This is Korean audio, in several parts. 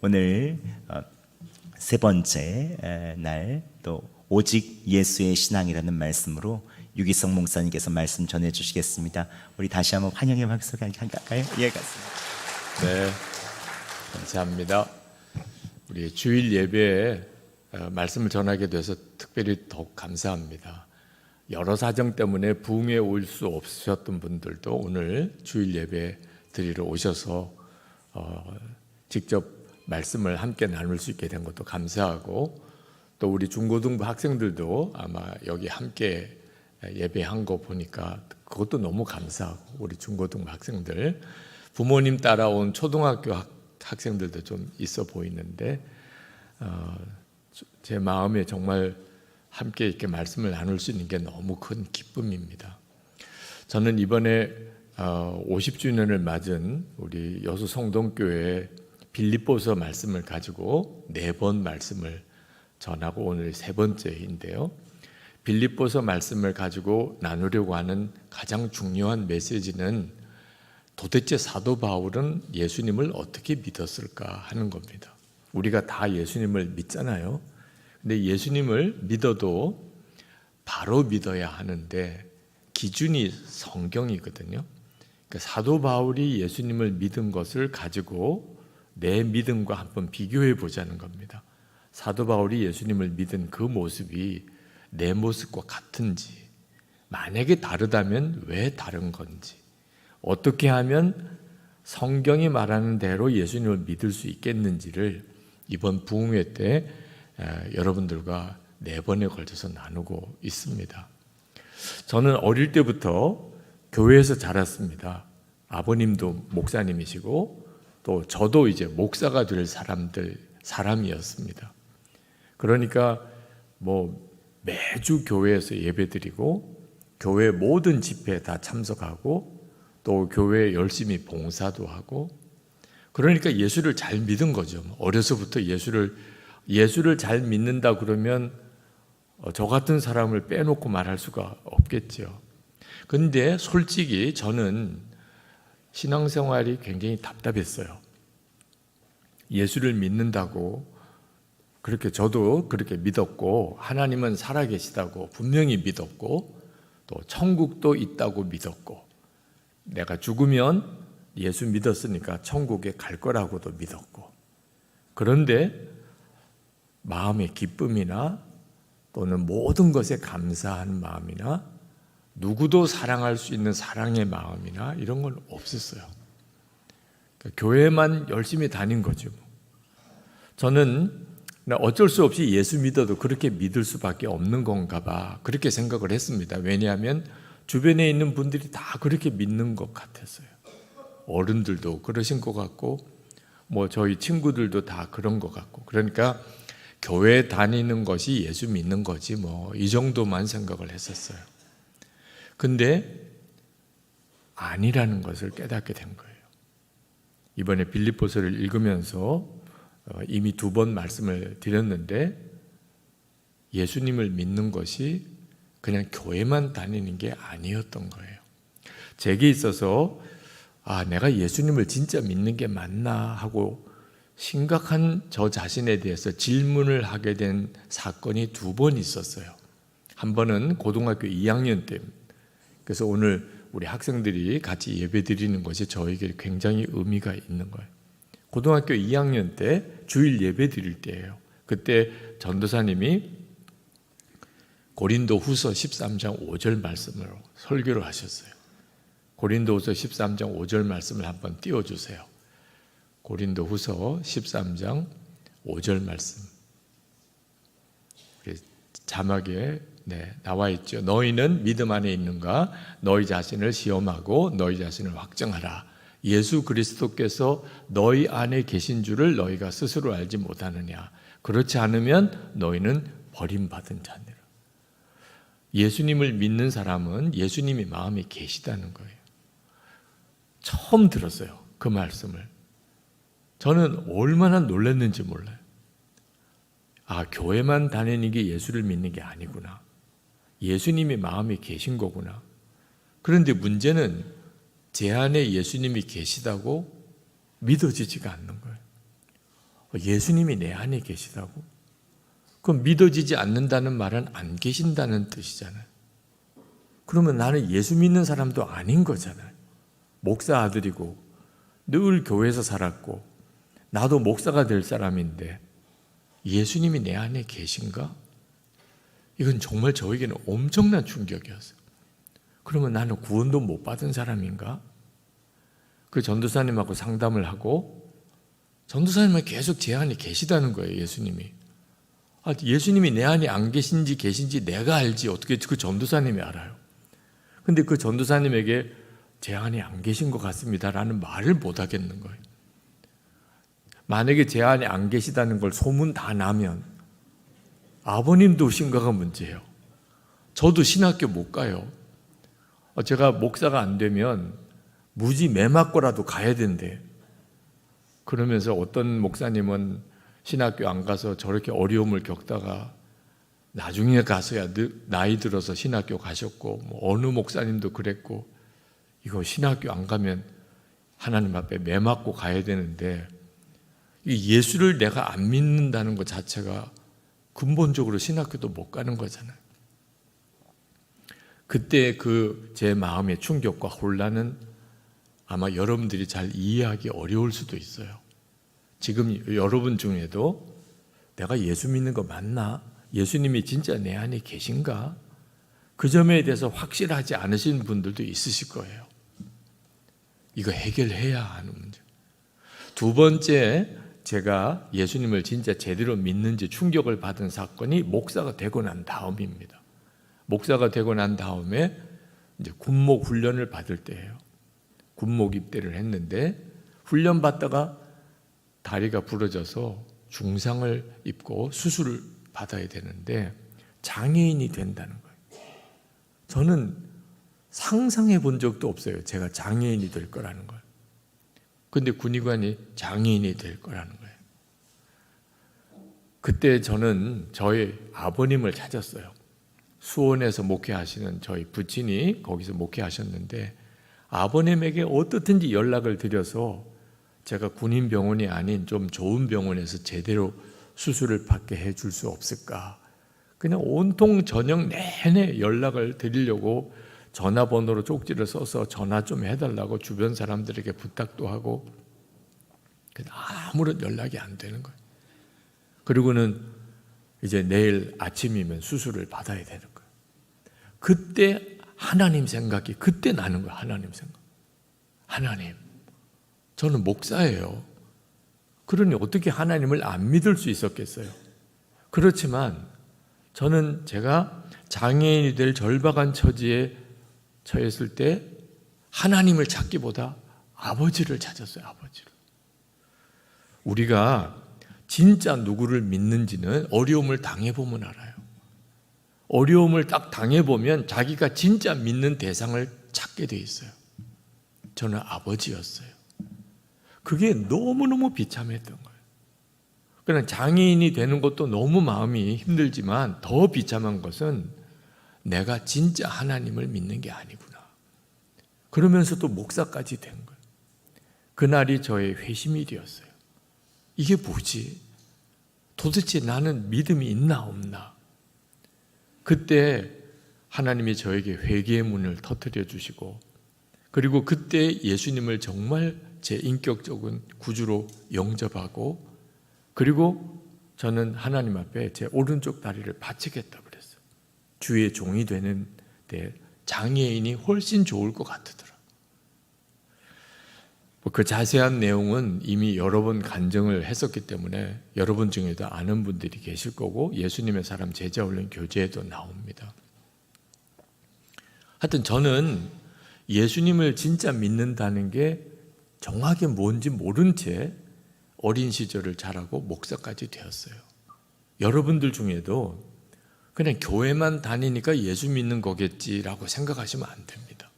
오늘 세 번째 날 또 오직 예수의 신앙이라는 말씀으로 유기성 목사님께서 말씀 전해 주시겠습니다. 우리 다시 한번 환영의 박수가 할까요? 예, 같습니다. 네, 감사합니다. 우리 주일 예배에 말씀을 전하게 돼서 특별히 더욱 감사합니다. 여러 사정 때문에 부흥에 올 수 없으셨던 분들도 오늘 주일 예배 드리러 오셔서 직접 말씀을 함께 나눌 수 있게 된 것도 감사하고, 또 우리 중고등부 학생들도 아마 여기 함께 예배한 거 보니까 그것도 너무 감사하고, 우리 중고등부 학생들 부모님 따라온 초등학교 학생들도 좀 있어 보이는데 제 마음에 정말 함께 이렇게 말씀을 나눌 수 있는 게 너무 큰 기쁨입니다. 저는 이번에 50주년을 맞은 우리 여수 성동교회 빌립보서 말씀을 가지고 4번 말씀을 전하고 오늘 세 번째인데요. 빌립보서 말씀을 가지고 나누려고 하는 가장 중요한 메시지는 도대체 사도 바울은 예수님을 어떻게 믿었을까 하는 겁니다. 우리가 다 예수님을 믿잖아요. 근데 예수님을 믿어도 바로 믿어야 하는데 기준이 성경이거든요. 그러니까 사도 바울이 예수님을 믿은 것을 가지고 내 믿음과 한번 비교해 보자는 겁니다. 사도 바울이 예수님을 믿은 그 모습이 내 모습과 같은지, 만약에 다르다면 왜 다른 건지, 어떻게 하면 성경이 말하는 대로 예수님을 믿을 수 있겠는지를 이번 부흥회 때 여러분들과 4번에 걸쳐서 나누고 있습니다. 저는 어릴 때부터 교회에서 자랐습니다. 아버님도 목사님이시고 또 저도 이제 목사가 될 사람이었습니다. 그러니까 매주 교회에서 예배드리고 교회 모든 집회에 다 참석하고 또 교회에 열심히 봉사도 하고, 그러니까 예수를 잘 믿은 거죠. 어려서부터 예수를 잘 믿는다 그러면 저 같은 사람을 빼놓고 말할 수가 없겠죠. 그런데 솔직히 저는 신앙생활이 굉장히 답답했어요. 예수를 믿는다고 그렇게 저도 그렇게 믿었고, 하나님은 살아계시다고 분명히 믿었고, 또 천국도 있다고 믿었고, 내가 죽으면 예수 믿었으니까 천국에 갈 거라고도 믿었고, 그런데 마음의 기쁨이나 또는 모든 것에 감사하는 마음이나 누구도 사랑할 수 있는 사랑의 마음이나 이런 건 없었어요. 그러니까 교회만 열심히 다닌 거죠. 저는 어쩔 수 없이 예수 믿어도 그렇게 믿을 수밖에 없는 건가 봐, 그렇게 생각을 했습니다. 왜냐하면 주변에 있는 분들이 다 그렇게 믿는 것 같았어요. 어른들도 그러신 것 같고 저희 친구들도 다 그런 것 같고, 그러니까 교회 다니는 것이 예수 믿는 거지 이 정도만 생각을 했었어요. 근데 아니라는 것을 깨닫게 된 거예요. 이번에 빌립보서를 읽으면서 이미 2번 말씀을 드렸는데, 예수님을 믿는 것이 그냥 교회만 다니는 게 아니었던 거예요. 제게 있어서 내가 예수님을 진짜 믿는 게 맞나 하고 심각한 저 자신에 대해서 질문을 하게 된 사건이 2번 있었어요. 한 번은 고등학교 2학년 때, 그래서 오늘 우리 학생들이 같이 예배 드리는 것이 저에게 굉장히 의미가 있는 거예요. 고등학교 2학년 때 주일 예배 드릴 때예요. 그때 전도사님이 고린도후서 13장 5절 말씀으로 설교를 하셨어요. 고린도후서 13장 5절 말씀을 한번 띄워주세요. 고린도후서 13장 5절 말씀. 자막에 나와 있죠. 너희는 믿음 안에 있는가? 너희 자신을 시험하고 너희 자신을 확정하라. 예수 그리스도께서 너희 안에 계신 줄을 너희가 스스로 알지 못하느냐? 그렇지 않으면 너희는 버림받은 자니라. 예수님을 믿는 사람은 예수님이 마음에 계시다는 거예요. 처음 들었어요, 그 말씀을. 저는 얼마나 놀랐는지 몰라요. 교회만 다니는 게 예수를 믿는 게 아니구나. 예수님이 마음에 계신 거구나. 그런데 문제는 제 안에 예수님이 계시다고 믿어지지가 않는 거예요. 예수님이 내 안에 계시다고? 그럼 믿어지지 않는다는 말은 안 계신다는 뜻이잖아요. 그러면 나는 예수 믿는 사람도 아닌 거잖아요. 목사 아들이고 늘 교회에서 살았고 나도 목사가 될 사람인데 예수님이 내 안에 계신가? 이건 정말 저에게는 엄청난 충격이었어요. 그러면 나는 구원도 못 받은 사람인가? 그 전도사님하고 상담을 하고 전도사님은 계속 제 안에 계시다는 거예요. 예수님이. 예수님이 내 안에 안 계신지 계신지 내가 알지 어떻게 그 전도사님이 알아요. 근데 그 전도사님에게 제 안에 안 계신 것 같습니다 라는 말을 못 하겠는 거예요. 만약에 제 안에 안 계시다는 걸 소문 다 나면 아버님도 심각한 문제예요. 저도 신학교 못 가요. 제가 목사가 안 되면 무지 매 맞고라도 가야 된대. 그러면서 어떤 목사님은 신학교 안 가서 저렇게 어려움을 겪다가 나중에 가서야 나이 들어서 신학교 가셨고 어느 목사님도 그랬고 이거 신학교 안 가면 하나님 앞에 매 맞고 가야 되는데 예수를 내가 안 믿는다는 것 자체가 근본적으로 신학교도 못 가는 거잖아요. 그때 그 제 마음의 충격과 혼란은 아마 여러분들이 잘 이해하기 어려울 수도 있어요. 지금 여러분 중에도 내가 예수 믿는 거 맞나? 예수님이 진짜 내 안에 계신가? 그 점에 대해서 확실하지 않으신 분들도 있으실 거예요. 이거 해결해야 하는 문제. 두 번째, 제가 예수님을 진짜 제대로 믿는지 충격을 받은 사건이 목사가 되고 난 다음입니다. 목사가 되고 난 다음에 이제 군목 훈련을 받을 때예요. 군목 입대를 했는데 훈련 받다가 다리가 부러져서 중상을 입고 수술을 받아야 되는데 장애인이 된다는 거예요. 저는 상상해 본 적도 없어요. 제가 장애인이 될 거라는 걸. 근데 군의관이 장애인이 될 거라는 거예요. 그때 저는 저희 아버님을 찾았어요. 수원에서 목회하시는 저희 부친이 거기서 목회하셨는데 아버님에게 어떻든지 연락을 드려서 제가 군인병원이 아닌 좀 좋은 병원에서 제대로 수술을 받게 해줄 수 없을까. 그냥 온통 저녁 내내 연락을 드리려고 전화번호로 쪽지를 써서 전화 좀 해달라고 주변 사람들에게 부탁도 하고 아무런 연락이 안 되는 거예요. 그리고는 이제 내일 아침이면 수술을 받아야 되는 거예요. 그때 하나님 생각이 그때 나는 거예요. 하나님 생각. 하나님, 저는 목사예요. 그러니 어떻게 하나님을 안 믿을 수 있었겠어요? 그렇지만 저는 제가 장애인이 될 절박한 처지에 처했을 때 하나님을 찾기보다 아버지를 찾았어요. 아버지를. 우리가 진짜 누구를 믿는지는 어려움을 당해보면 알아요. 어려움을 딱 당해보면 자기가 진짜 믿는 대상을 찾게 돼 있어요. 저는 아버지였어요. 그게 너무너무 비참했던 거예요. 그냥 장애인이 되는 것도 너무 마음이 힘들지만 더 비참한 것은 내가 진짜 하나님을 믿는 게 아니구나. 그러면서도 목사까지 된 거예요. 그날이 저의 회심일이었어요. 이게 뭐지? 도대체 나는 믿음이 있나 없나? 그때 하나님이 저에게 회개의 문을 터뜨려 주시고 그리고 그때 예수님을 정말 제 인격적인 구주로 영접하고 그리고 저는 하나님 앞에 제 오른쪽 다리를 바치겠다 그랬어요. 주의 종이 되는데 장애인이 훨씬 좋을 것 같더라. 그 자세한 내용은 이미 여러 번 간증을 했었기 때문에 여러분 중에도 아는 분들이 계실 거고 예수님의 사람 제자 훈련 교재에도 나옵니다. 하여튼 저는 예수님을 진짜 믿는다는 게 정확히 뭔지 모른 채 어린 시절을 자라고 목사까지 되었어요. 여러분들 중에도 그냥 교회만 다니니까 예수 믿는 거겠지라고 생각하시면 안 됩니다.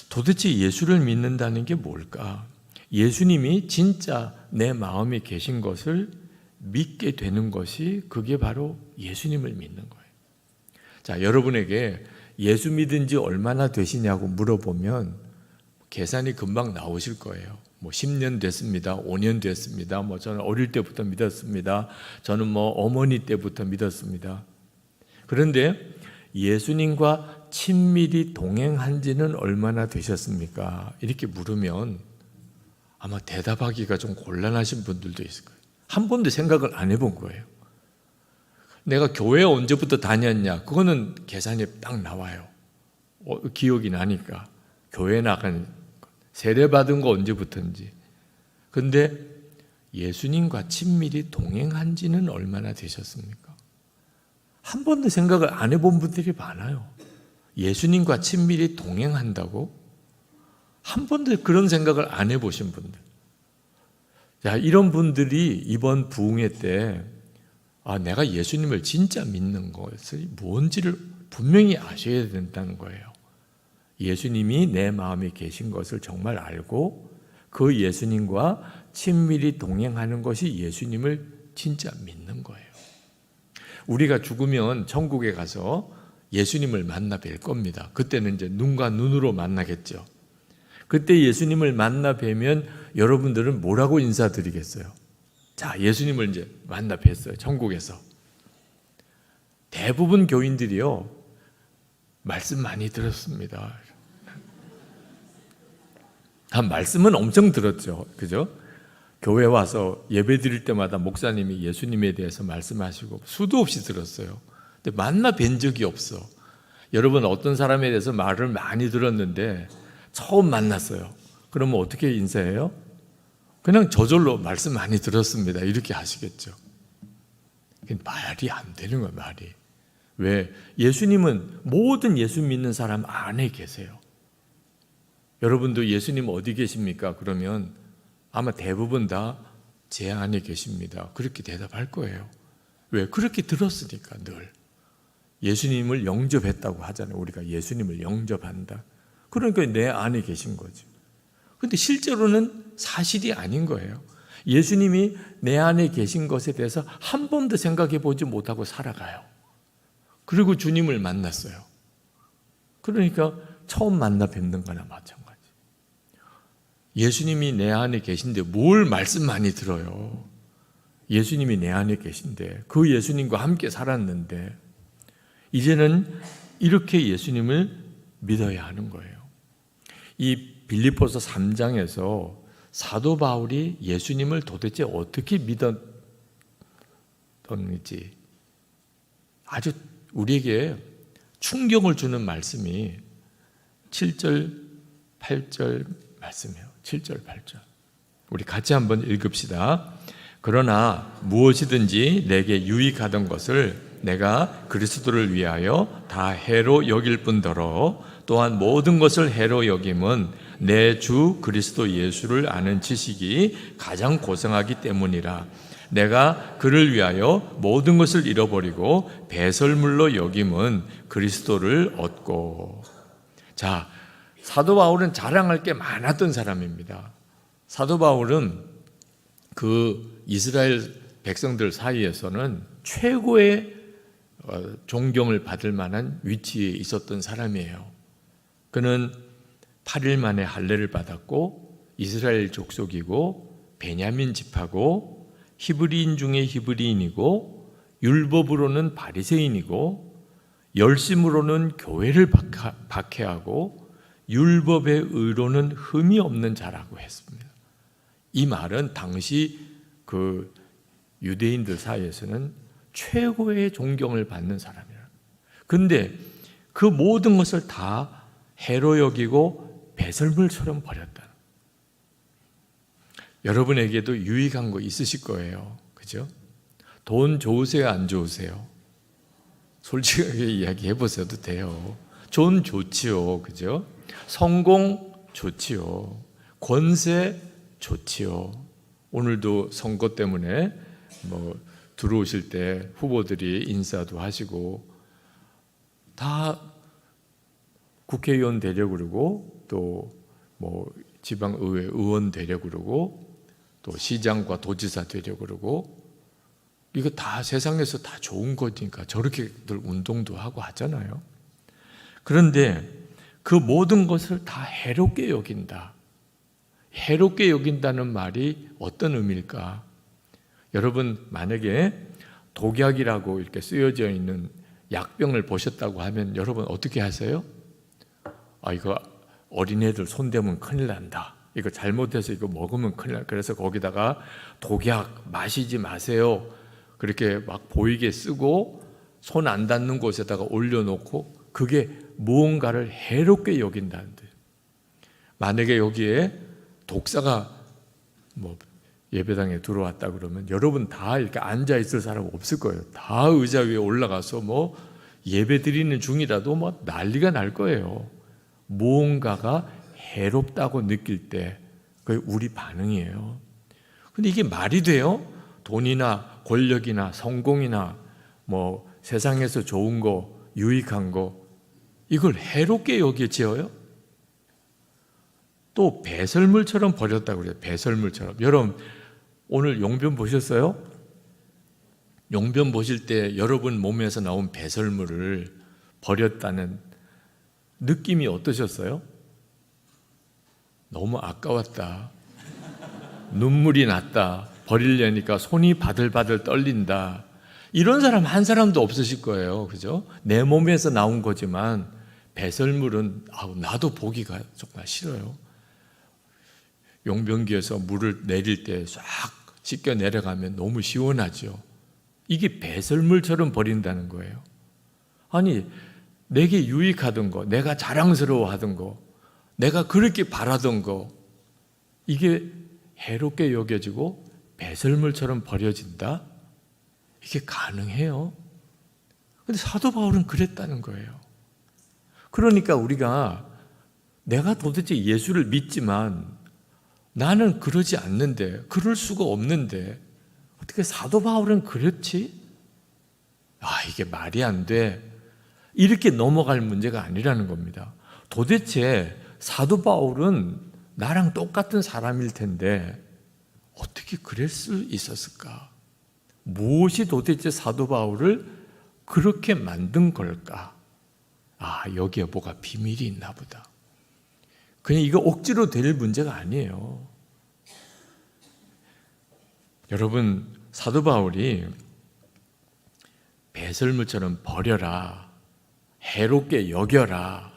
도대체 예수를 믿는다는 게 뭘까? 예수님이 진짜 내 마음에 계신 것을 믿게 되는 것이 그게 바로 예수님을 믿는 거예요. 자, 여러분에게 예수 믿은 지 얼마나 되시냐고 물어보면 계산이 금방 나오실 거예요. 뭐 10년 됐습니다. 5년 됐습니다. 뭐 저는 어릴 때부터 믿었습니다. 저는 뭐 어머니 때부터 믿었습니다. 그런데 예수님과 친밀히 동행한 지는 얼마나 되셨습니까? 이렇게 물으면 아마 대답하기가 좀 곤란하신 분들도 있을 거예요. 한 번도 생각을 안 해본 거예요. 내가 교회 언제부터 다녔냐? 그거는 계산이 딱 나와요. 기억이 나니까. 교회 나간 세례 받은 거 언제부터인지. 근데 예수님과 친밀히 동행한 지는 얼마나 되셨습니까? 한 번도 생각을 안 해본 분들이 많아요. 예수님과 친밀히 동행한다고? 한 번도 그런 생각을 안 해보신 분들. 자, 이런 분들이 이번 부흥회 때 내가 예수님을 진짜 믿는 것이 뭔지를 분명히 아셔야 된다는 거예요. 예수님이 내 마음에 계신 것을 정말 알고 그 예수님과 친밀히 동행하는 것이 예수님을 진짜 믿는 거예요. 우리가 죽으면 천국에 가서 예수님을 만나 뵐 겁니다. 그때는 이제 눈과 눈으로 만나겠죠. 그때 예수님을 만나 뵈면 여러분들은 뭐라고 인사드리겠어요? 자, 예수님을 이제 만나 뵀어요. 천국에서. 대부분 교인들이요, 말씀 많이 들었습니다. 말씀은 엄청 들었죠. 그죠? 교회 와서 예배 드릴 때마다 목사님이 예수님에 대해서 말씀하시고 수도 없이 들었어요. 근데 만나 뵌 적이 없어. 여러분, 어떤 사람에 대해서 말을 많이 들었는데 처음 만났어요. 그러면 어떻게 인사해요? 그냥 저절로 말씀 많이 들었습니다. 이렇게 하시겠죠. 말이 안 되는 거예요, 말이. 왜? 예수님은 모든 예수 믿는 사람 안에 계세요. 여러분도 예수님 어디 계십니까? 그러면 아마 대부분 다 제 안에 계십니다. 그렇게 대답할 거예요. 왜? 그렇게 들었으니까 늘. 예수님을 영접했다고 하잖아요. 우리가 예수님을 영접한다. 그러니까 내 안에 계신 거죠. 근데 실제로는 사실이 아닌 거예요. 예수님이 내 안에 계신 것에 대해서 한 번도 생각해 보지 못하고 살아가요. 그리고 주님을 만났어요. 그러니까 처음 만나 뵙는 거나 마찬가지. 예수님이 내 안에 계신데 뭘 말씀 많이 들어요. 예수님이 내 안에 계신데 그 예수님과 함께 살았는데 이제는 이렇게 예수님을 믿어야 하는 거예요. 이 빌립보서 3장에서 사도 바울이 예수님을 도대체 어떻게 믿었는지 아주 우리에게 충격을 주는 말씀이 7절, 8절 말씀이에요. 7절, 8절. 우리 같이 한번 읽읍시다. 그러나 무엇이든지 내게 유익하던 것을 내가 그리스도를 위하여 다 해로 여길 뿐더러 또한 모든 것을 해로 여김은 내 주 그리스도 예수를 아는 지식이 가장 고상하기 때문이라. 내가 그를 위하여 모든 것을 잃어버리고 배설물로 여김은 그리스도를 얻고. 자, 사도 바울은 자랑할 게 많았던 사람입니다. 사도 바울은 그 이스라엘 백성들 사이에서는 최고의 존경을 받을 만한 위치에 있었던 사람이에요. 그는 8일 만에 할례를 받았고 이스라엘 족속이고 베냐민 지파고 히브리인 중에 히브리인이고 율법으로는 바리새인이고 열심으로는 교회를 박해하고 율법의 의로는 흠이 없는 자라고 했습니다. 이 말은 당시 그 유대인들 사이에서는 최고의 존경을 받는 사람이라. 그런데 그 모든 것을 다 해로 여기고 배설물처럼 버렸다. 여러분에게도 유익한 거 있으실 거예요. 그죠? 돈 좋으세요? 안 좋으세요? 솔직하게 이야기해 보셔도 돼요. 돈 좋지요. 그죠? 성공 좋지요. 권세 좋지요. 오늘도 선거 때문에 들어오실 때 후보들이 인사도 하시고 다 국회의원 되려고 그러고 또 지방의회 의원 되려고 그러고 또 시장과 도지사 되려고 그러고 이거 다 세상에서 다 좋은 거니까 저렇게들 운동도 하고 하잖아요. 그런데 그 모든 것을 다 해롭게 여긴다. 해롭게 여긴다는 말이 어떤 의미일까? 여러분 만약에 독약이라고 이렇게 쓰여져 있는 약병을 보셨다고 하면 여러분 어떻게 하세요? 이거 어린애들 손대면 큰일 난다. 이거 잘못해서 이거 먹으면 큰일 난다. 그래서 거기다가 독약 마시지 마세요. 그렇게 막 보이게 쓰고 손 안 닿는 곳에다가 올려놓고 그게 무언가를 해롭게 여긴다는데, 만약에 여기에 독사가 예배당에 들어왔다 그러면 여러분 다 이렇게 앉아 있을 사람 없을 거예요. 다 의자 위에 올라가서 예배 드리는 중이라도 난리가 날 거예요. 무언가가 해롭다고 느낄 때 그게 우리 반응이에요. 근데 이게 말이 돼요? 돈이나 권력이나 성공이나 세상에서 좋은 거, 유익한 거, 이걸 해롭게 여겨져요? 또 배설물처럼 버렸다고 그래요. 배설물처럼. 여러분 오늘 용변 보셨어요? 용변 보실 때 여러분 몸에서 나온 배설물을 버렸다는 느낌이 어떠셨어요? 너무 아까웠다. 눈물이 났다. 버리려니까 손이 바들바들 떨린다. 이런 사람 한 사람도 없으실 거예요. 그죠? 내 몸에서 나온 거지만 배설물은 나도 보기가 정말 싫어요. 용변기에서 물을 내릴 때 싹 씻겨 내려가면 너무 시원하죠. 이게 배설물처럼 버린다는 거예요. 아니, 내게 유익하던 거, 내가 자랑스러워하던 거, 내가 그렇게 바라던 거, 이게 해롭게 여겨지고 배설물처럼 버려진다? 이게 가능해요? 근데 사도 바울은 그랬다는 거예요. 그러니까 우리가 내가 도대체 예수를 믿지만 나는 그러지 않는데, 그럴 수가 없는데 어떻게 사도 바울은 그렇지? 이게 말이 안 돼. 이렇게 넘어갈 문제가 아니라는 겁니다. 도대체 사도 바울은 나랑 똑같은 사람일 텐데 어떻게 그럴 수 있었을까? 무엇이 도대체 사도 바울을 그렇게 만든 걸까? 여기에 뭐가 비밀이 있나 보다. 그냥 이거 억지로 될 문제가 아니에요. 여러분, 사도 바울이 배설물처럼 버려라, 해롭게 여겨라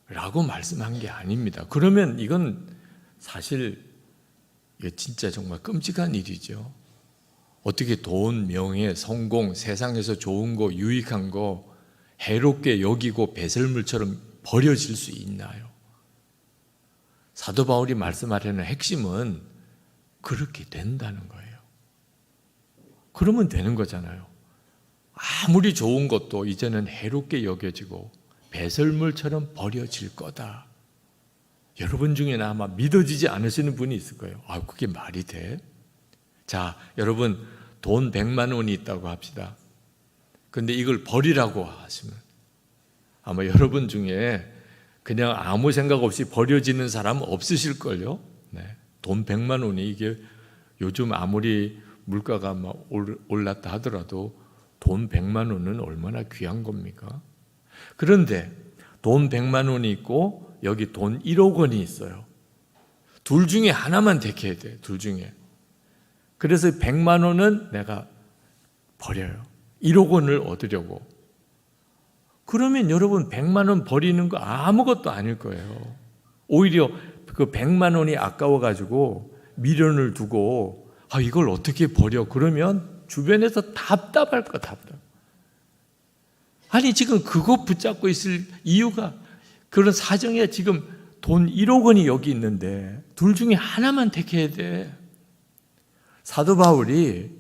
라고 말씀한 게 아닙니다. 그러면 이건 사실 이거 진짜 정말 끔찍한 일이죠. 어떻게 돈, 명예, 성공, 세상에서 좋은 거, 유익한 거 해롭게 여기고 배설물처럼 버려질 수 있나요? 사도 바울이 말씀하려는 핵심은 그렇게 된다는 거예요. 그러면 되는 거잖아요. 아무리 좋은 것도 이제는 해롭게 여겨지고 배설물처럼 버려질 거다. 여러분 중에는 아마 믿어지지 않으시는 분이 있을 거예요. 그게 말이 돼? 자, 여러분 돈 100만 원이 있다고 합시다. 근데 이걸 버리라고 하시면 아마 여러분 중에 그냥 아무 생각 없이 버려지는 사람 없으실걸요. 네. 돈 100만 원이 이게 요즘 아무리 물가가 막 올랐다 하더라도 돈 100만 원은 얼마나 귀한 겁니까? 그런데 돈 100만 원이 있고 여기 돈 1억 원이 있어요. 둘 중에 하나만 택해야 돼. 둘 중에. 그래서 100만 원은 내가 버려요. 1억 원을 얻으려고. 그러면 여러분 100만 원 버리는 거 아무것도 아닐 거예요. 오히려 그 100만 원이 아까워가지고 미련을 두고 이걸 어떻게 버려? 그러면 주변에서 답답할 거 답답. 아니 지금 그거 붙잡고 있을 이유가 그런 사정이야. 지금 돈 1억 원이 여기 있는데 둘 중에 하나만 택해야 돼. 사도 바울이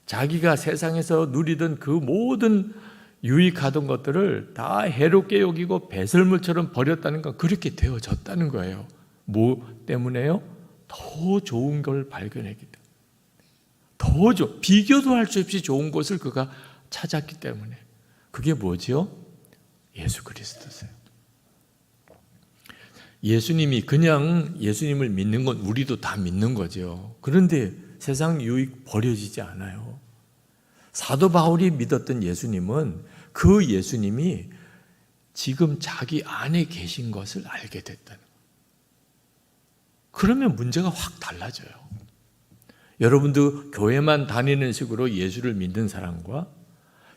자기가 세상에서 누리던 그 모든 유익하던 것들을 다 해롭게 여기고 배설물처럼 버렸다는 건 그렇게 되어졌다는 거예요. 뭐 때문에요? 더 좋은 걸 발견했기 때문에. 비교도 할 수 없이 좋은 것을 그가 찾았기 때문에. 그게 뭐지요? 예수 그리스도세요. 예수님이 그냥 예수님을 믿는 건 우리도 다 믿는 거죠. 그런데 세상 유익 버려지지 않아요. 사도 바울이 믿었던 예수님은 그 예수님이 지금 자기 안에 계신 것을 알게 됐다는 거예요. 그러면 문제가 확 달라져요. 여러분도 교회만 다니는 식으로 예수를 믿는 사람과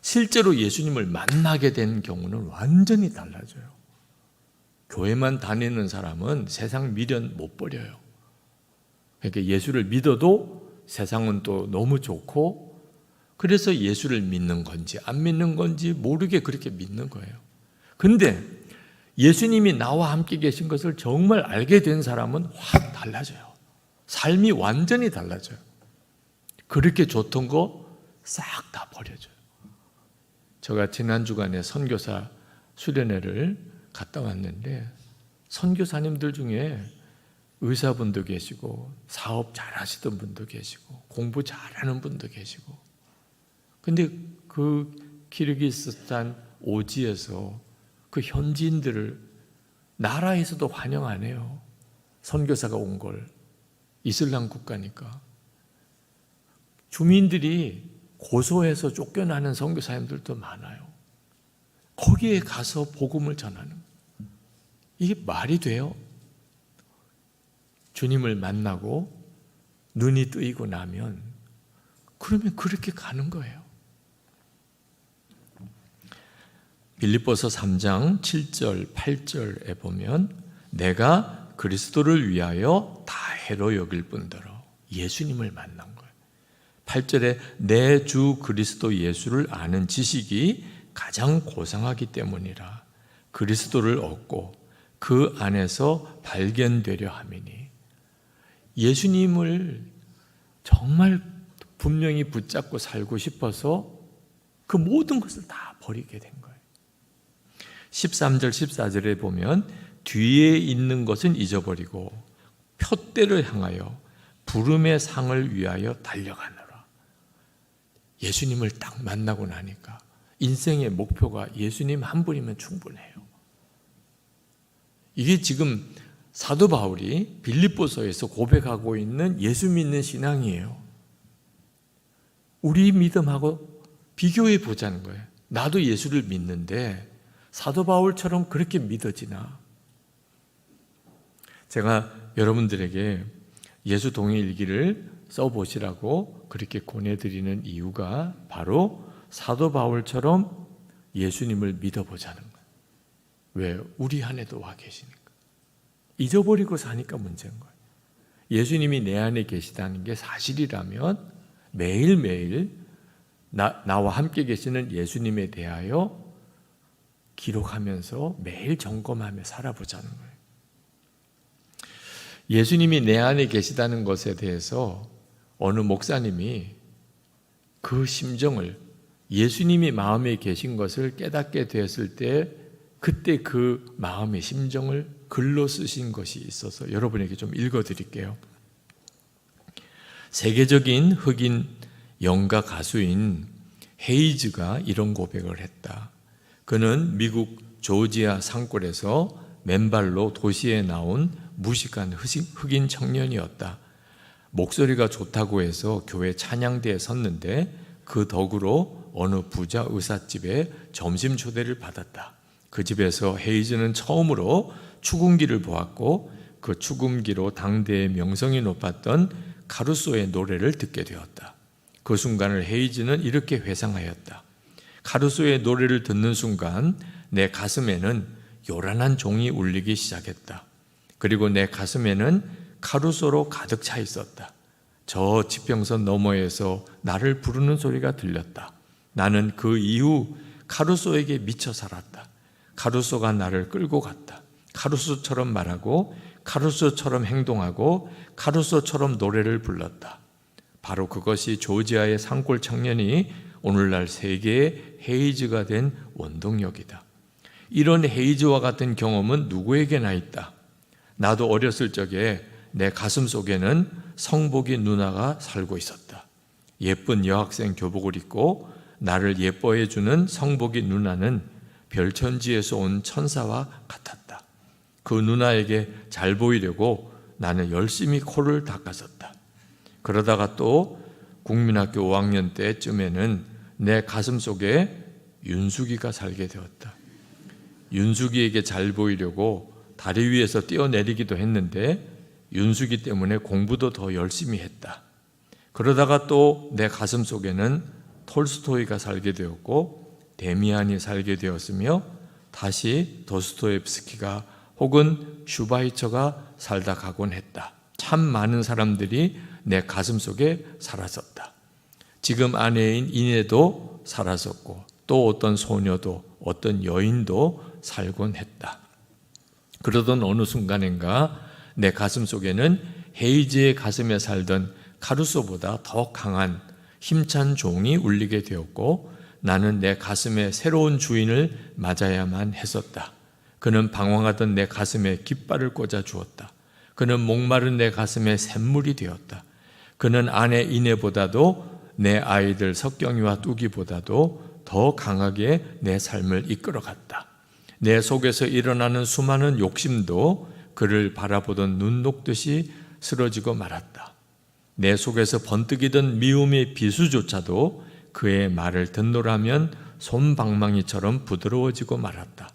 실제로 예수님을 만나게 된 경우는 완전히 달라져요. 교회만 다니는 사람은 세상 미련 못 버려요. 그러니까 예수를 믿어도 세상은 또 너무 좋고, 그래서 예수를 믿는 건지 안 믿는 건지 모르게 그렇게 믿는 거예요. 근데 예수님이 나와 함께 계신 것을 정말 알게 된 사람은 확 달라져요. 삶이 완전히 달라져요. 그렇게 좋던 거 싹 다 버려져요. 제가 지난 주간에 선교사 수련회를 갔다 왔는데 선교사님들 중에 의사분도 계시고 사업 잘하시던 분도 계시고 공부 잘하는 분도 계시고, 근데 그 키르기스탄 오지에서 그 현지인들을 나라에서도 환영 안 해요. 선교사가 온 걸. 이슬람 국가니까. 주민들이 고소해서 쫓겨나는 선교사님들도 많아요. 거기에 가서 복음을 전하는, 이게 말이 돼요? 주님을 만나고 눈이 뜨이고 나면 그러면 그렇게 가는 거예요. 빌립보서 3장 7절 8절에 보면 내가 그리스도를 위하여 다해로 여길 뿐더러, 예수님을 만난 거예요. 8절에 내 주 그리스도 예수를 아는 지식이 가장 고상하기 때문이라. 그리스도를 얻고 그 안에서 발견되려 함이니. 예수님을 정말 분명히 붙잡고 살고 싶어서 그 모든 것을 다 버리게 된 거예요. 13절 14절에 보면 뒤에 있는 것은 잊어버리고 표대를 향하여 부름의 상을 위하여 달려가노라. 예수님을 딱 만나고 나니까 인생의 목표가 예수님 한 분이면 충분해요. 이게 지금 사도 바울이 빌립보서에서 고백하고 있는 예수 믿는 신앙이에요. 우리 믿음하고 비교해 보자는 거예요. 나도 예수를 믿는데 사도 바울처럼 그렇게 믿어지나? 제가 여러분들에게 예수 동행일기를 써보시라고 그렇게 권해드리는 이유가 바로 사도 바울처럼 예수님을 믿어보자는 거예요. 왜? 우리 안에도 와 계시니까. 잊어버리고 사니까 문제인 거예요. 예수님이 내 안에 계시다는 게 사실이라면 매일매일 나와 함께 계시는 예수님에 대하여 기록하면서 매일 점검하며 살아보자는 거예요. 예수님이 내 안에 계시다는 것에 대해서 어느 목사님이 그 심정을, 예수님이 마음에 계신 것을 깨닫게 되었을 때 그때 그 마음의 심정을 글로 쓰신 것이 있어서 여러분에게 좀 읽어드릴게요. 세계적인 흑인 영가 가수인 헤이즈가 이런 고백을 했다. 그는 미국 조지아 산골에서 맨발로 도시에 나온 무식한 흑인 청년이었다. 목소리가 좋다고 해서 교회 찬양대에 섰는데 그 덕으로 어느 부자 의삿집에 점심 초대를 받았다. 그 집에서 헤이즈는 처음으로 축음기를 보았고 그 축음기로 당대의 명성이 높았던 카루소의 노래를 듣게 되었다. 그 순간을 헤이즈는 이렇게 회상하였다. 카루소의 노래를 듣는 순간 내 가슴에는 요란한 종이 울리기 시작했다. 그리고 내 가슴에는 카루소로 가득 차 있었다. 저 지평선 너머에서 나를 부르는 소리가 들렸다. 나는 그 이후 카루소에게 미쳐 살았다. 카루소가 나를 끌고 갔다. 카루소처럼 말하고 카루소처럼 행동하고 카루소처럼 노래를 불렀다. 바로 그것이 조지아의 산골 청년이 오늘날 세계의 헤이즈가 된 원동력이다. 이런 헤이즈와 같은 경험은 누구에게나 있다. 나도 어렸을 적에 내 가슴 속에는 성복이 누나가 살고 있었다. 예쁜 여학생 교복을 입고 나를 예뻐해 주는 성복이 누나는 별천지에서 온 천사와 같았다. 그 누나에게 잘 보이려고 나는 열심히 코를 닦았었다. 그러다가 또 국민학교 5학년 때쯤에는 내 가슴 속에 윤숙이가 살게 되었다. 윤숙이에게 잘 보이려고 다리 위에서 뛰어내리기도 했는데 윤수기 때문에 공부도 더 열심히 했다. 그러다가 또 내 가슴 속에는 톨스토이가 살게 되었고 데미안이 살게 되었으며 다시 도스토옙스키가 혹은 슈바이처가 살다 가곤 했다. 참 많은 사람들이 내 가슴 속에 사라졌다. 지금 아내인 이내도 사라졌고 또 어떤 소녀도 어떤 여인도 살곤 했다. 그러던 어느 순간인가 내 가슴 속에는 헤이즈의 가슴에 살던 카루소보다 더 강한 힘찬 종이 울리게 되었고 나는 내 가슴에 새로운 주인을 맞아야만 했었다. 그는 방황하던 내 가슴에 깃발을 꽂아 주었다. 그는 목마른 내 가슴에 샘물이 되었다. 그는 아내 이내보다도 내 아이들 석경이와 뚜기보다도 더 강하게 내 삶을 이끌어갔다. 내 속에서 일어나는 수많은 욕심도 그를 바라보던 눈 녹듯이 쓰러지고 말았다. 내 속에서 번뜩이던 미움의 비수조차도 그의 말을 듣노라면 솜방망이처럼 부드러워지고 말았다.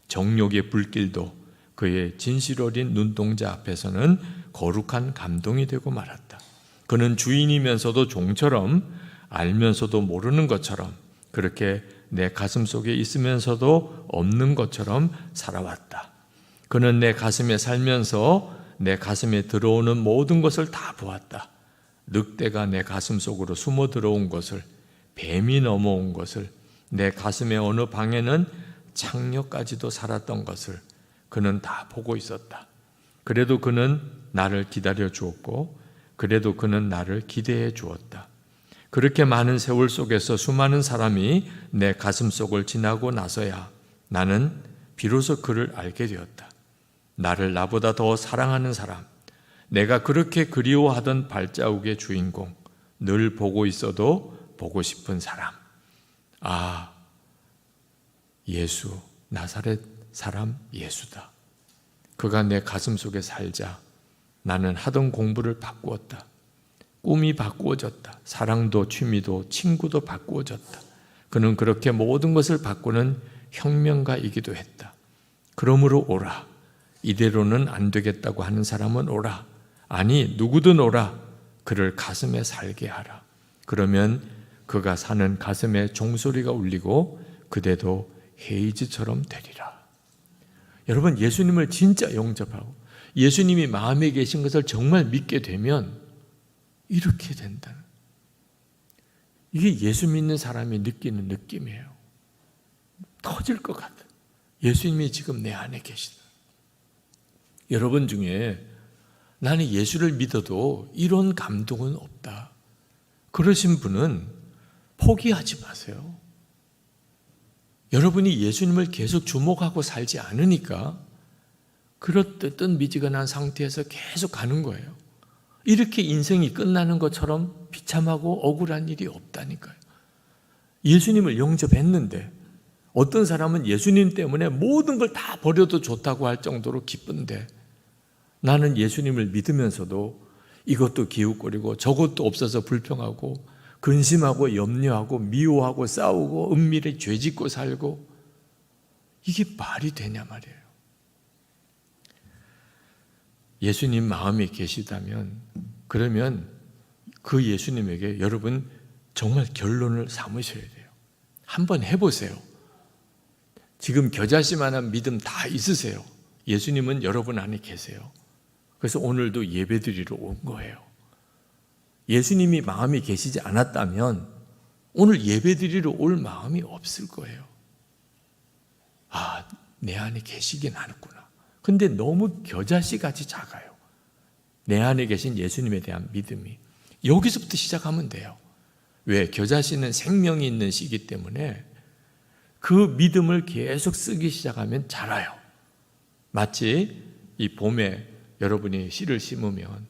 정욕의 불길도 그의 진실 어린 눈동자 앞에서는 거룩한 감동이 되고 말았다. 그는 주인이면서도 종처럼 알면서도 모르는 것처럼 그렇게 내 가슴 속에 있으면서도 없는 것처럼 살아왔다. 그는 내 가슴에 살면서 내 가슴에 들어오는 모든 것을 다 보았다. 늑대가 내 가슴 속으로 숨어 들어온 것을, 뱀이 넘어온 것을, 내 가슴의 어느 방에는 창녀까지도 살았던 것을 그는 다 보고 있었다. 그래도 그는 나를 기다려 주었고 그래도 그는 나를 기대해 주었다. 그렇게 많은 세월 속에서 수많은 사람이 내 가슴 속을 지나고 나서야 나는 비로소 그를 알게 되었다. 나를 나보다 더 사랑하는 사람, 내가 그렇게 그리워하던 발자국의 주인공, 늘 보고 있어도 보고 싶은 사람. 아, 예수, 나사렛 사람 예수다. 그가 내 가슴 속에 살자 나는 하던 공부를 바꾸었다. 꿈이 바꾸어졌다. 사랑도 취미도 친구도 바꾸어졌다. 그는 그렇게 모든 것을 바꾸는 혁명가이기도 했다. 그러므로 오라. 이대로는 안 되겠다고 하는 사람은 오라. 아니 누구든 오라. 그를 가슴에 살게 하라. 그러면 그가 사는 가슴에 종소리가 울리고 그대도 헤이즈처럼 되리라. 여러분, 예수님을 진짜 영접하고 예수님이 마음에 계신 것을 정말 믿게 되면 이렇게 된다는, 이게 예수 믿는 사람이 느끼는 느낌이에요. 터질 것 같아. 예수님이 지금 내 안에 계시다. 여러분 중에 나는 예수를 믿어도 이런 감동은 없다, 그러신 분은 포기하지 마세요. 여러분이 예수님을 계속 주목하고 살지 않으니까 그렇듯 미지근한 상태에서 계속 가는 거예요. 이렇게 인생이 끝나는 것처럼 비참하고 억울한 일이 없다니까요. 예수님을 영접했는데 어떤 사람은 예수님 때문에 모든 걸 다 버려도 좋다고 할 정도로 기쁜데, 나는 예수님을 믿으면서도 이것도 기웃거리고 저것도 없어서 불평하고 근심하고 염려하고 미워하고 싸우고 은밀히 죄짓고 살고, 이게 말이 되냐 말이에요. 예수님 마음에 계시다면 그러면 그 예수님에게 여러분 정말 결론을 삼으셔야 돼요. 한번 해보세요. 지금 겨자씨만한 믿음 다 있으세요. 예수님은 여러분 안에 계세요. 그래서 오늘도 예배드리러 온 거예요. 예수님이 마음이 계시지 않았다면 오늘 예배드리러 올 마음이 없을 거예요. 아, 내 안에 계시긴 하는구나. 근데 너무 겨자씨같이 작아요. 내 안에 계신 예수님에 대한 믿음이. 여기서부터 시작하면 돼요. 왜? 겨자씨는 생명이 있는 씨이기 때문에 그 믿음을 계속 쓰기 시작하면 자라요. 마치 이 봄에 여러분이 씨를 심으면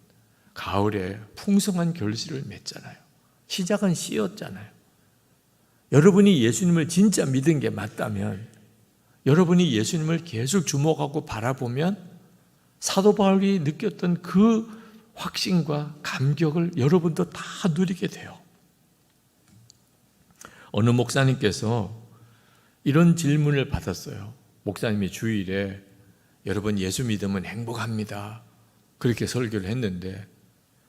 가을에 풍성한 결실을 맺잖아요. 시작은 씨였잖아요. 여러분이 예수님을 진짜 믿은 게 맞다면, 여러분이 예수님을 계속 주목하고 바라보면 사도 바울이 느꼈던 그 확신과 감격을 여러분도 다 누리게 돼요. 어느 목사님께서 이런 질문을 받았어요. 목사님이 주일에 여러분 예수 믿으면 행복합니다. 그렇게 설교를 했는데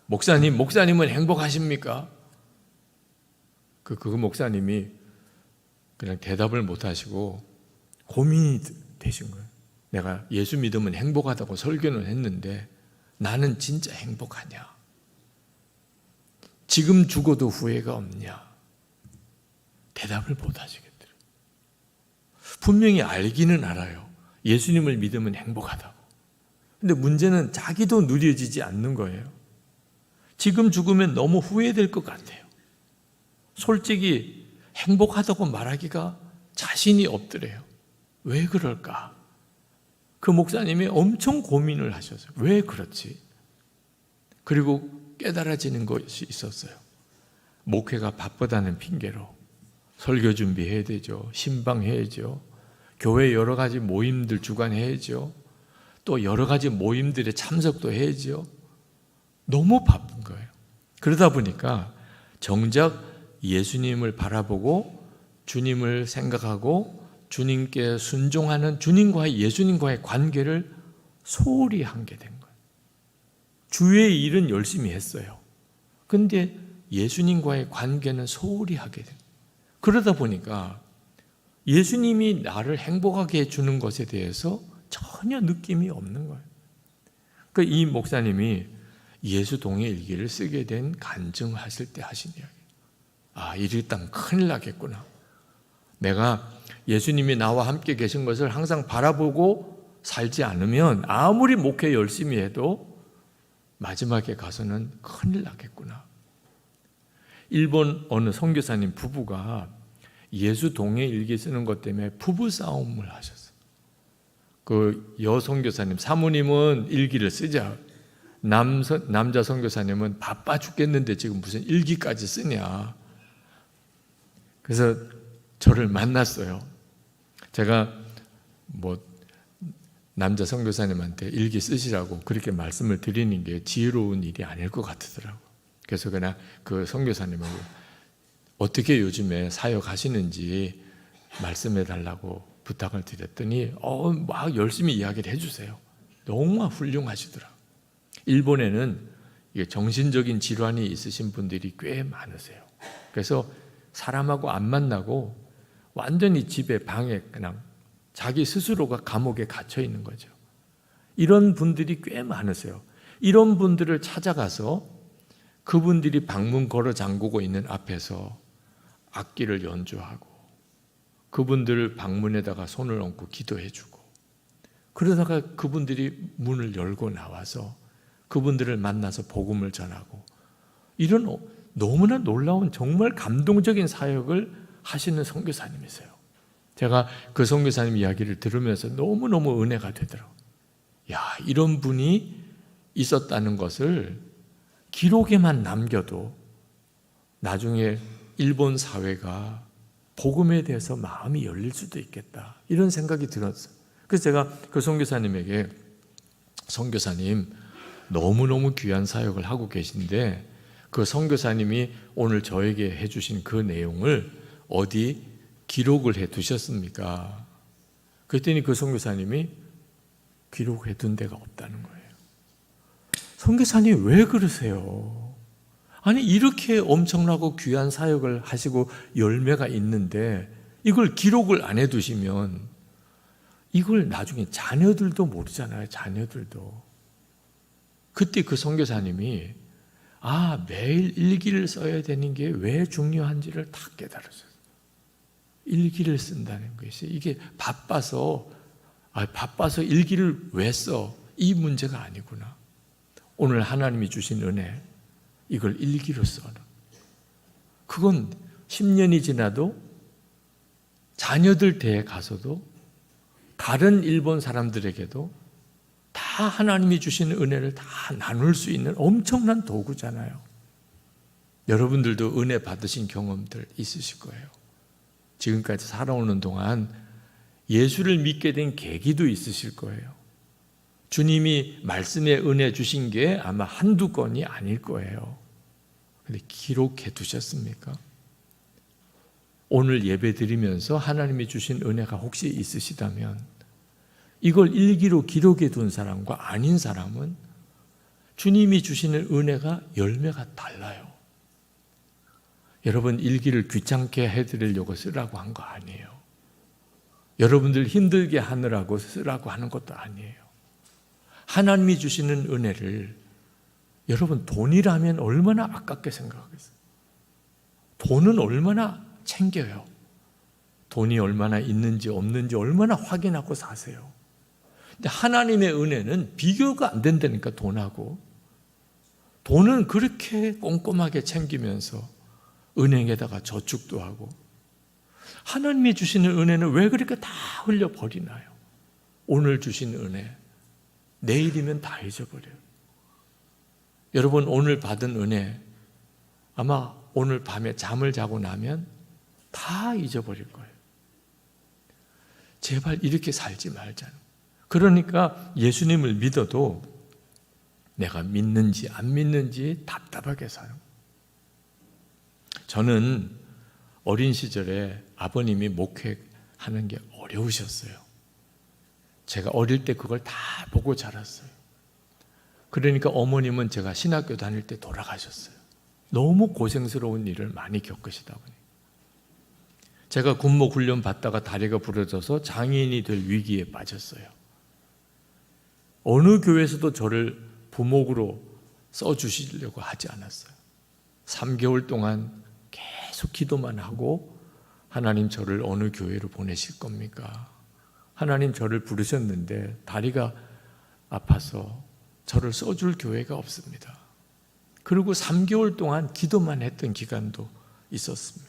목사님은 행복하십니까? 그 목사님이 그냥 대답을 못 하시고 고민이 되신 거예요. 내가 예수 믿으면 행복하다고 설교는 했는데 나는 진짜 행복하냐? 지금 죽어도 후회가 없냐? 대답을 못 하시겠더라고요. 분명히 알기는 알아요. 예수님을 믿으면 행복하다고. 근데 문제는 자기도 누려지지 않는 거예요. 지금 죽으면 너무 후회될 것 같아요. 솔직히 행복하다고 말하기가 자신이 없더래요. 왜 그럴까? 그 목사님이 엄청 고민을 하셨어요. 왜 그렇지? 그리고 깨달아지는 것이 있었어요. 목회가 바쁘다는 핑계로 설교 준비해야 되죠. 신방해야죠. 교회 여러 가지 모임들 주관해야죠. 또 여러 가지 모임들에 참석도 해야죠. 너무 바쁜 거예요. 그러다 보니까 정작 예수님을 바라보고 주님을 생각하고 주님께 순종하는 주님과의 예수님과의 관계를 소홀히 하게 된 거예요. 주의 일은 열심히 했어요. 그런데 예수님과의 관계는 소홀히 하게 된 거예요. 그러다 보니까 예수님이 나를 행복하게 해주는 것에 대해서 전혀 느낌이 없는 거예요. 그러니까 이 목사님이 예수 동의 일기를 쓰게 된 간증하실 때 하신 이야기. 아, 이랬다면 큰일 나겠구나. 내가 예수님이 나와 함께 계신 것을 항상 바라보고 살지 않으면 아무리 목회 열심히 해도 마지막에 가서는 큰일 나겠구나. 일본 어느 선교사님 부부가 예수 동의 일기 쓰는 것 때문에 부부 싸움을 하셨어요. 그 여선교사님 사모님은 일기를 쓰자. 남자 선교사님은 바빠 죽겠는데 지금 무슨 일기까지 쓰냐. 그래서 저를 만났어요. 제가 남자 선교사님한테 일기 쓰시라고 그렇게 말씀을 드리는 게 지혜로운 일이 아닐 것 같더라고요. 그래서 그냥 그 선교사님하고 어떻게 요즘에 사역하시는지 말씀해 달라고 부탁을 드렸더니 막 열심히 이야기를 해주세요. 너무 훌륭하시더라고요. 일본에는 정신적인 질환이 있으신 분들이 꽤 많으세요. 그래서 사람하고 안 만나고 완전히 집에 방에 그냥 자기 스스로가 감옥에 갇혀 있는 거죠. 이런 분들이 꽤 많으세요. 이런 분들을 찾아가서 그분들이 방문 걸어 잠그고 있는 앞에서 악기를 연주하고 그분들 방문에다가 손을 얹고 기도해주고 그러다가 그분들이 문을 열고 나와서 그분들을 만나서 복음을 전하고 이런 너무나 놀라운 정말 감동적인 사역을 하시는 선교사님이세요. 제가 그 선교사님 이야기를 들으면서 너무너무 은혜가 되더라고요. 야, 이런 분이 있었다는 것을 기록에만 남겨도 나중에 일본 사회가 복음에 대해서 마음이 열릴 수도 있겠다. 이런 생각이 들었어요. 그래서 제가 그 선교사님에게 선교사님 너무너무 귀한 사역을 하고 계신데 그 선교사님이 오늘 저에게 해주신 그 내용을 어디 기록을 해 두셨습니까? 그랬더니 그 선교사님이 기록해 둔 데가 없다는 거예요. 선교사님 왜 그러세요? 아니 이렇게 엄청나고 귀한 사역을 하시고 열매가 있는데 이걸 기록을 안 해두시면 이걸 나중에 자녀들도 모르잖아요. 자녀들도. 그때 그 선교사님이 매일 일기를 써야 되는 게 왜 중요한지를 다 깨달았어요. 일기를 쓴다는 것이 이게 바빠서 일기를 왜 써? 이 문제가 아니구나. 오늘 하나님이 주신 은혜 이걸 일기로 써라. 그건 10년이 지나도 자녀들 대에 가서도 다른 일본 사람들에게도 다 하나님이 주신 은혜를 다 나눌 수 있는 엄청난 도구잖아요. 여러분들도 은혜 받으신 경험들 있으실 거예요. 지금까지 살아오는 동안 예수를 믿게 된 계기도 있으실 거예요. 주님이 말씀의 은혜 주신 게 아마 한두 건이 아닐 거예요. 근데 기록해 두셨습니까? 오늘 예배 드리면서 하나님이 주신 은혜가 혹시 있으시다면 이걸 일기로 기록해 둔 사람과 아닌 사람은 주님이 주시는 은혜가 열매가 달라요. 여러분 일기를 귀찮게 해드리려고 쓰라고 한 거 아니에요. 여러분들 힘들게 하느라고 쓰라고 하는 것도 아니에요. 하나님이 주시는 은혜를 여러분 돈이라면 얼마나 아깝게 생각하겠어요. 돈은 얼마나 챙겨요. 돈이 얼마나 있는지 없는지 얼마나 확인하고 사세요. 근데 하나님의 은혜는 비교가 안 된다니까 돈하고. 돈은 그렇게 꼼꼼하게 챙기면서 은행에다가 저축도 하고 하나님이 주시는 은혜는 왜 그렇게 다 흘려버리나요? 오늘 주신 은혜 내일이면 다 잊어버려요. 여러분 오늘 받은 은혜 아마 오늘 밤에 잠을 자고 나면 다 잊어버릴 거예요. 제발 이렇게 살지 말자는. 그러니까 예수님을 믿어도 내가 믿는지 안 믿는지 답답하게 사는 거예요. 저는 어린 시절에 아버님이 목회하는 게 어려우셨어요. 제가 어릴 때 그걸 다 보고 자랐어요. 그러니까 어머님은 제가 신학교 다닐 때 돌아가셨어요. 너무 고생스러운 일을 많이 겪으시다 보니 제가 군목 훈련 받다가 다리가 부러져서 장애인이 될 위기에 빠졌어요. 어느 교회에서도 저를 부목으로 써주시려고 하지 않았어요. 3개월 동안 계속 기도만 하고 하나님 저를 어느 교회로 보내실 겁니까? 하나님 저를 부르셨는데 다리가 아파서 저를 써줄 교회가 없습니다. 그리고 3개월 동안 기도만 했던 기간도 있었습니다.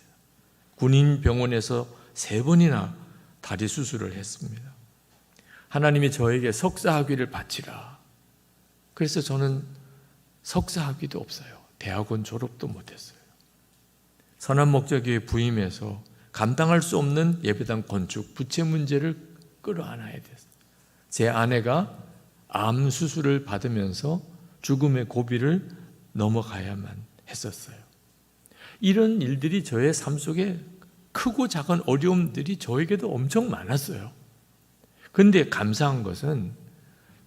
군인병원에서 3번이나 다리 수술을 했습니다. 하나님이 저에게 석사학위를 바치라. 그래서 저는 석사학위도 없어요. 대학원 졸업도 못했어요. 선한목자교회 부임해서 감당할 수 없는 예배당 건축 부채 문제를 끌어안아야 됐어요. 제 아내가 암 수술을 받으면서 죽음의 고비를 넘어가야만 했었어요. 이런 일들이 저의 삶 속에 크고 작은 어려움들이 저에게도 엄청 많았어요. 그런데 감사한 것은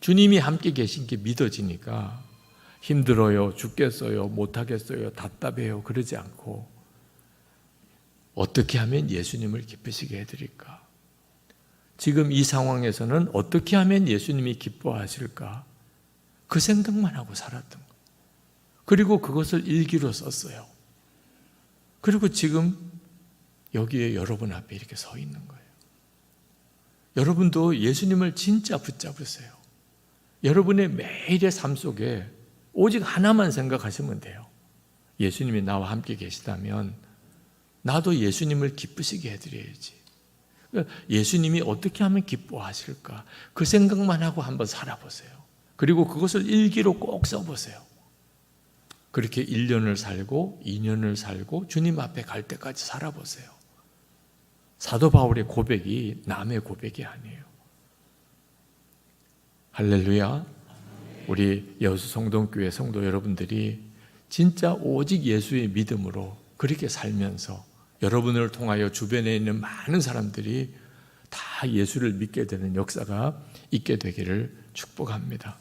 주님이 함께 계신 게 믿어지니까 힘들어요, 죽겠어요, 못하겠어요, 답답해요 그러지 않고 어떻게 하면 예수님을 기쁘시게 해드릴까? 지금 이 상황에서는 어떻게 하면 예수님이 기뻐하실까? 그 생각만 하고 살았던 거예요. 그리고 그것을 일기로 썼어요. 그리고 지금 여기에 여러분 앞에 이렇게 서 있는 거예요. 여러분도 예수님을 진짜 붙잡으세요. 여러분의 매일의 삶 속에 오직 하나만 생각하시면 돼요. 예수님이 나와 함께 계시다면 나도 예수님을 기쁘시게 해드려야지. 예수님이 어떻게 하면 기뻐하실까? 그 생각만 하고 한번 살아보세요. 그리고 그것을 일기로 꼭 써보세요. 그렇게 1년을 살고 2년을 살고 주님 앞에 갈 때까지 살아보세요. 사도 바울의 고백이 남의 고백이 아니에요. 할렐루야. 우리 여수 성동교회 성도 여러분들이 진짜 오직 예수의 믿음으로 그렇게 살면서 여러분을 통하여 주변에 있는 많은 사람들이 다 예수를 믿게 되는 역사가 있게 되기를 축복합니다.